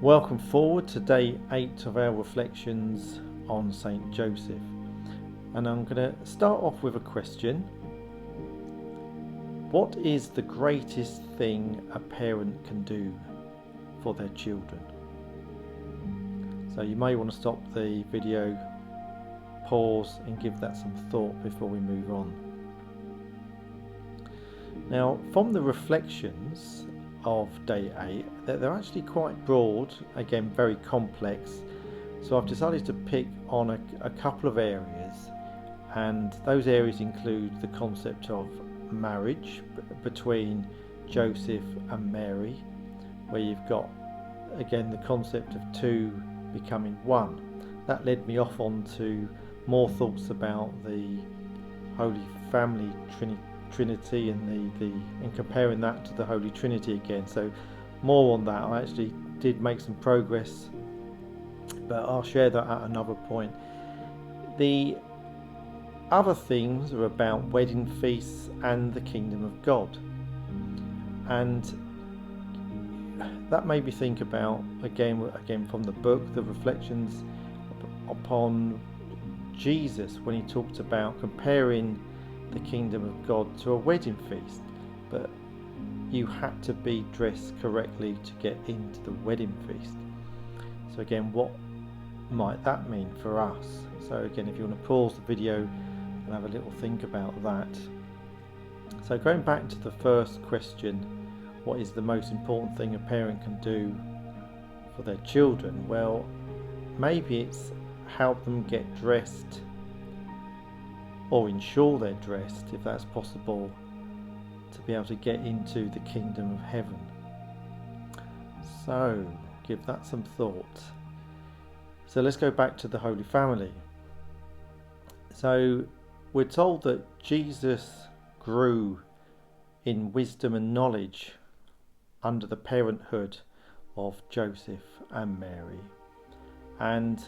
Welcome forward to day 8 of our reflections on Saint Joseph, and I'm going to start off with a question. What is the greatest thing a parent can do for their children? So you may want to stop the video, pause and give that some thought before we move on. Now, from the reflections of day 8, they're actually quite broad, again very complex, so I've decided to pick on a couple of areas, and those areas include the concept of marriage between Joseph and Mary, where you've got again the concept of two becoming one. That led me off onto more thoughts about the Holy Family Trinity and comparing that to the Holy Trinity again. So more on that. I actually did make some progress, but I'll share that at another point. The other themes are about wedding feasts and the kingdom of God, and that made me think about again from the book, the reflections upon Jesus when he talked about comparing the kingdom of God to a wedding feast, but you had to be dressed correctly to get into the wedding feast. So again, what might that mean for us? So again, if you want to pause the video and have a little think about that. So going back to the first question, what is the most important thing a parent can do for their children? Well, maybe it's help them get dressed, or ensure they're dressed, if that's possible, to be able to get into the kingdom of heaven. So give that some thought. So let's go back to the Holy Family. So we're told that Jesus grew in wisdom and knowledge under the parenthood of Joseph and Mary, and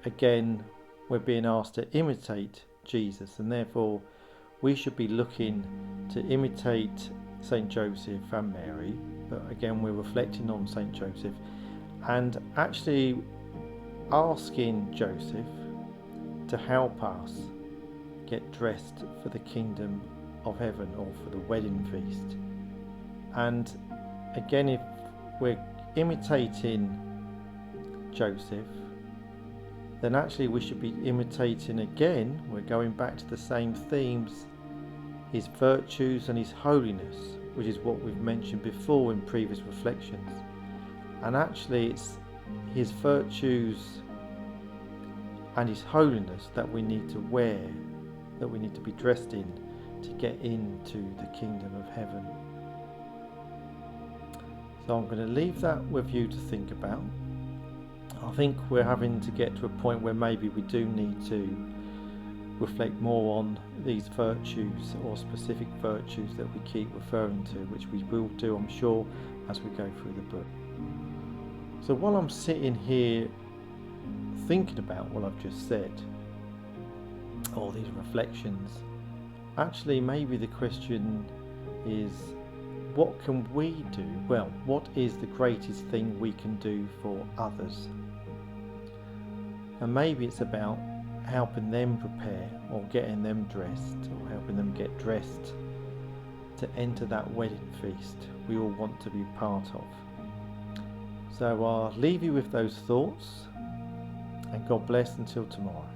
again we're being asked to imitate Jesus, and therefore we should be looking to imitate Saint Joseph and Mary. But again, we're reflecting on Saint Joseph and actually asking Joseph to help us get dressed for the kingdom of heaven, or for the wedding feast. And again, if we're imitating Joseph, then actually we should be imitating again, we're going back to the same themes, his virtues and his holiness, which is what we've mentioned before in previous reflections. And actually it's his virtues and his holiness that we need to wear, that we need to be dressed in to get into the kingdom of heaven. So I'm going to leave that with you to think about. I think we're having to get to a point where maybe we do need to reflect more on these virtues, or specific virtues that we keep referring to, which we will do, I'm sure, as we go through the book. So while I'm sitting here thinking about what I've just said, all these reflections, actually maybe the question is, what can we do? Well, what is the greatest thing we can do for others? And maybe it's about helping them prepare, or getting them dressed, or helping them get dressed to enter that wedding feast we all want to be part of. So I'll leave you with those thoughts, and God bless until tomorrow.